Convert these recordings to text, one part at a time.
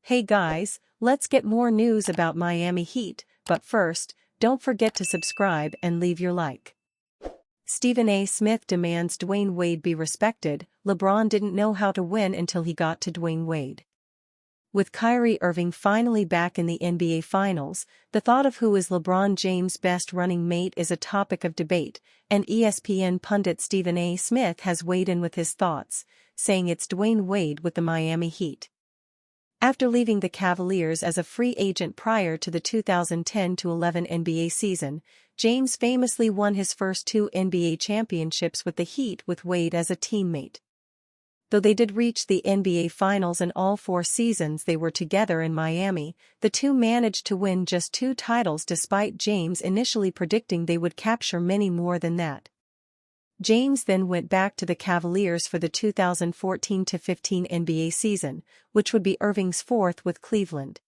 Hey guys, let's get more news about Miami Heat, but first, don't forget to subscribe and leave your like. Stephen A. Smith demands Dwayne Wade be respected. LeBron didn't know how to win until he got to Dwayne Wade. With Kyrie Irving finally back in the NBA Finals, the thought of who is LeBron James' best running mate is a topic of debate, and ESPN pundit Stephen A. Smith has weighed in with his thoughts, saying it's Dwayne Wade with the Miami Heat. After leaving the Cavaliers as a free agent prior to the 2010-11 NBA season, James famously won his first 2 NBA championships with the Heat with Wade as a teammate. Though they did reach the NBA Finals in all 4 seasons they were together in Miami, the two managed to win just 2 titles despite James initially predicting they would capture many more than that. James then went back to the Cavaliers for the 2014-15 NBA season, which would be Irving's 4th with Cleveland.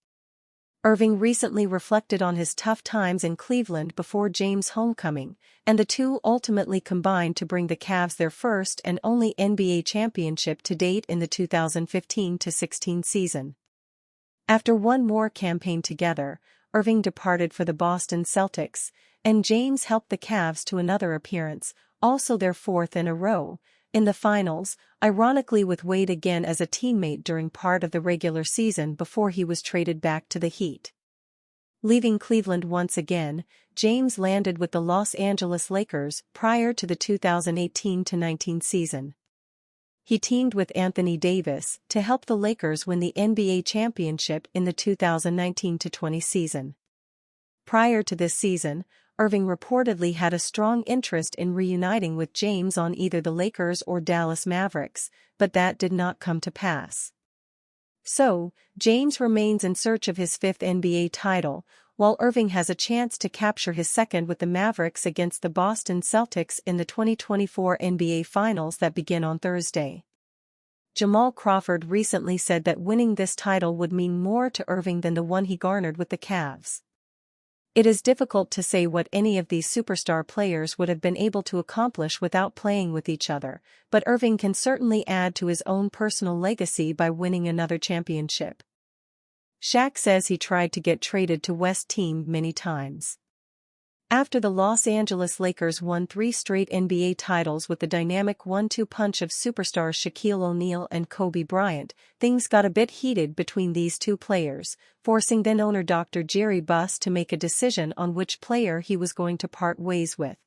Irving recently reflected on his tough times in Cleveland before James' homecoming, and the two ultimately combined to bring the Cavs their first and only NBA championship to date in the 2015-16 season. After one more campaign together, Irving departed for the Boston Celtics, and James helped the Cavs to another appearance, also their 4th in a row, in the finals, ironically with Wade again as a teammate during part of the regular season before he was traded back to the Heat. Leaving Cleveland once again, James landed with the Los Angeles Lakers prior to the 2018-19 season. He teamed with Anthony Davis to help the Lakers win the NBA championship in the 2019-20 season. Prior to this season, Irving reportedly had a strong interest in reuniting with James on either the Lakers or Dallas Mavericks, but that did not come to pass. So, James remains in search of his 5th NBA title, while Irving has a chance to capture his 2nd with the Mavericks against the Boston Celtics in the 2024 NBA Finals that begin on Thursday. Jamal Crawford recently said that winning this title would mean more to Irving than the one he garnered with the Cavs. It is difficult to say what any of these superstar players would have been able to accomplish without playing with each other, but Irving can certainly add to his own personal legacy by winning another championship. Shaq says he tried to get traded to West Team many times. After the Los Angeles Lakers won 3 straight NBA titles with the dynamic 1-2 punch of superstars Shaquille O'Neal and Kobe Bryant, things got a bit heated between these two players, forcing then-owner Dr. Jerry Buss to make a decision on which player he was going to part ways with.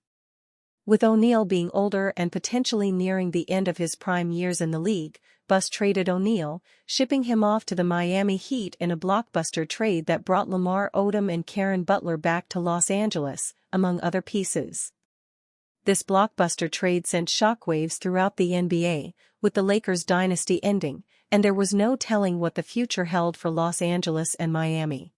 With O'Neal being older and potentially nearing the end of his prime years in the league, Buss traded O'Neal, shipping him off to the Miami Heat in a blockbuster trade that brought Lamar Odom and Karen Butler back to Los Angeles, among other pieces. This blockbuster trade sent shockwaves throughout the NBA, with the Lakers' dynasty ending, and there was no telling what the future held for Los Angeles and Miami.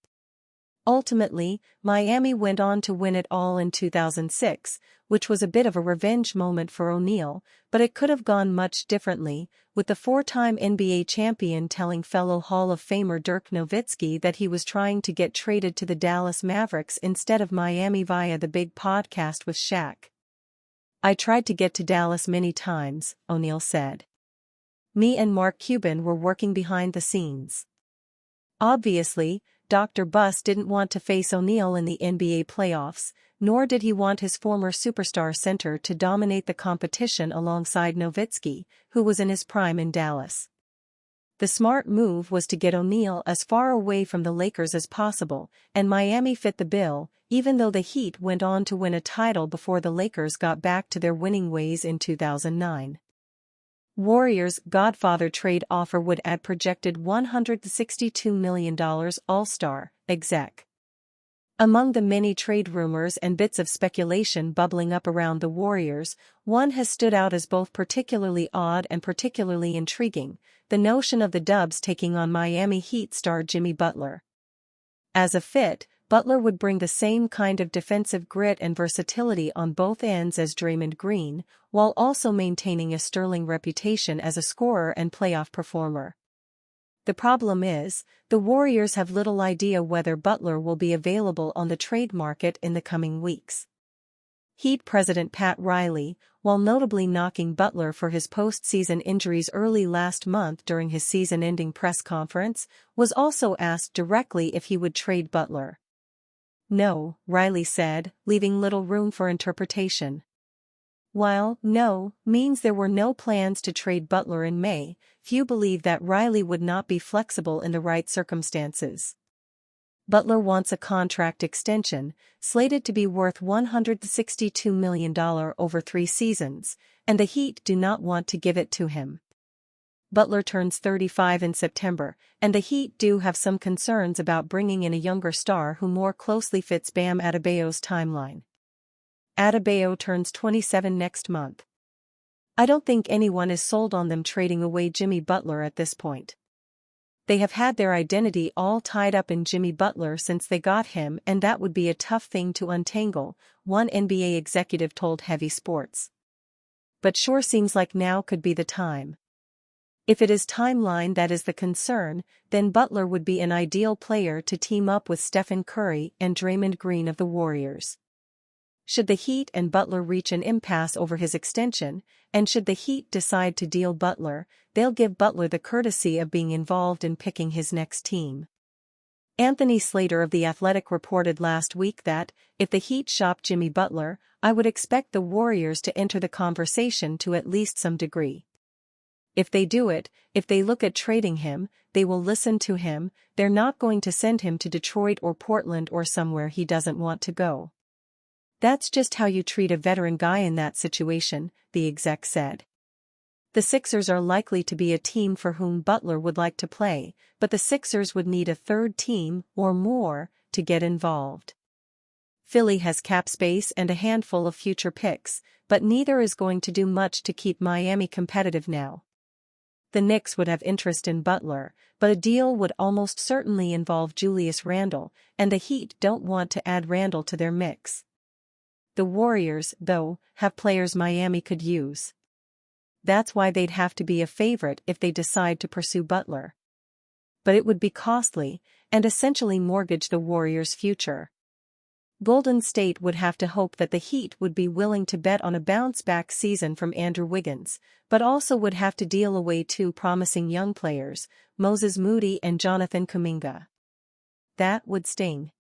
Ultimately, Miami went on to win it all in 2006, which was a bit of a revenge moment for O'Neal, but it could have gone much differently, with the 4-time NBA champion telling fellow Hall of Famer Dirk Nowitzki that he was trying to get traded to the Dallas Mavericks instead of Miami via the Big Podcast with Shaq. "I tried to get to Dallas many times," O'Neal said. "Me and Mark Cuban were working behind the scenes." Obviously, Dr. Buss didn't want to face O'Neal in the NBA playoffs, nor did he want his former superstar center to dominate the competition alongside Nowitzki, who was in his prime in Dallas. The smart move was to get O'Neal as far away from the Lakers as possible, and Miami fit the bill, even though the Heat went on to win a title before the Lakers got back to their winning ways in 2009. Warriors' Godfather trade offer would add projected $162 million All-Star, exec. Among the many trade rumors and bits of speculation bubbling up around the Warriors, one has stood out as both particularly odd and particularly intriguing: the notion of the Dubs taking on Miami Heat star Jimmy Butler. As a fit, Butler would bring the same kind of defensive grit and versatility on both ends as Draymond Green, while also maintaining a sterling reputation as a scorer and playoff performer. The problem is, the Warriors have little idea whether Butler will be available on the trade market in the coming weeks. Heat president Pat Riley, while notably knocking Butler for his postseason injuries early last month during his season-ending press conference, was also asked directly if he would trade Butler. "No," Riley said, leaving little room for interpretation. While "no" means there were no plans to trade Butler in May, few believe that Riley would not be flexible in the right circumstances. Butler wants a contract extension, slated to be worth $162 million over 3 seasons, and the Heat do not want to give it to him. Butler turns 35 in September, and the Heat do have some concerns about bringing in a younger star who more closely fits Bam Adebayo's timeline. Adebayo turns 27 next month. I don't think anyone is sold on them trading away Jimmy Butler at this point. They have had their identity all tied up in Jimmy Butler since they got him, and that would be a tough thing to untangle, one NBA executive told Heavy Sports. But sure seems like now could be the time. If it is timeline that is the concern, then Butler would be an ideal player to team up with Stephen Curry and Draymond Green of the Warriors. Should the Heat and Butler reach an impasse over his extension, and should the Heat decide to deal Butler, they'll give Butler the courtesy of being involved in picking his next team. Anthony Slater of The Athletic reported last week that, if the Heat shop Jimmy Butler, I would expect the Warriors to enter the conversation to at least some degree. If they do it, if they look at trading him, they will listen to him, they're not going to send him to Detroit or Portland or somewhere he doesn't want to go. That's just how you treat a veteran guy in that situation, the exec said. The Sixers are likely to be a team for whom Butler would like to play, but the Sixers would need a third team, or more, to get involved. Philly has cap space and a handful of future picks, but neither is going to do much to keep Miami competitive now. The Knicks would have interest in Butler, but a deal would almost certainly involve Julius Randle, and the Heat don't want to add Randle to their mix. The Warriors, though, have players Miami could use. That's why they'd have to be a favorite if they decide to pursue Butler. But it would be costly, and essentially mortgage the Warriors' future. Golden State would have to hope that the Heat would be willing to bet on a bounce-back season from Andrew Wiggins, but also would have to deal away 2 promising young players, Moses Moody and Jonathan Kuminga. That would sting.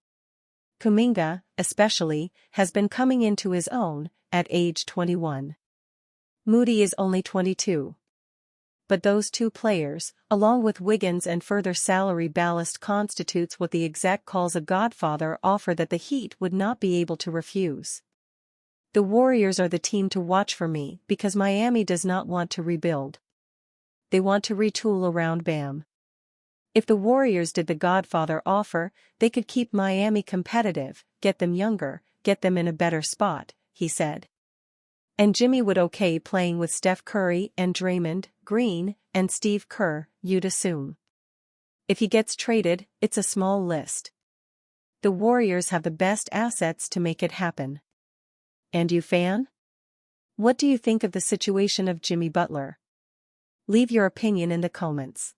Kuminga, especially, has been coming into his own, at age 21. Moody is only 22. But those 2 players, along with Wiggins and further salary ballast, constitutes what the exec calls a Godfather offer that the Heat would not be able to refuse. The Warriors are the team to watch for me because Miami does not want to rebuild. They want to retool around Bam. If the Warriors did the Godfather offer, they could keep Miami competitive, get them younger, get them in a better spot, he said. And Jimmy would okay playing with Steph Curry and Draymond Green and Steve Kerr, you'd assume. If he gets traded, it's a small list. The Warriors have the best assets to make it happen. And you, fan? What do you think of the situation of Jimmy Butler? Leave your opinion in the comments.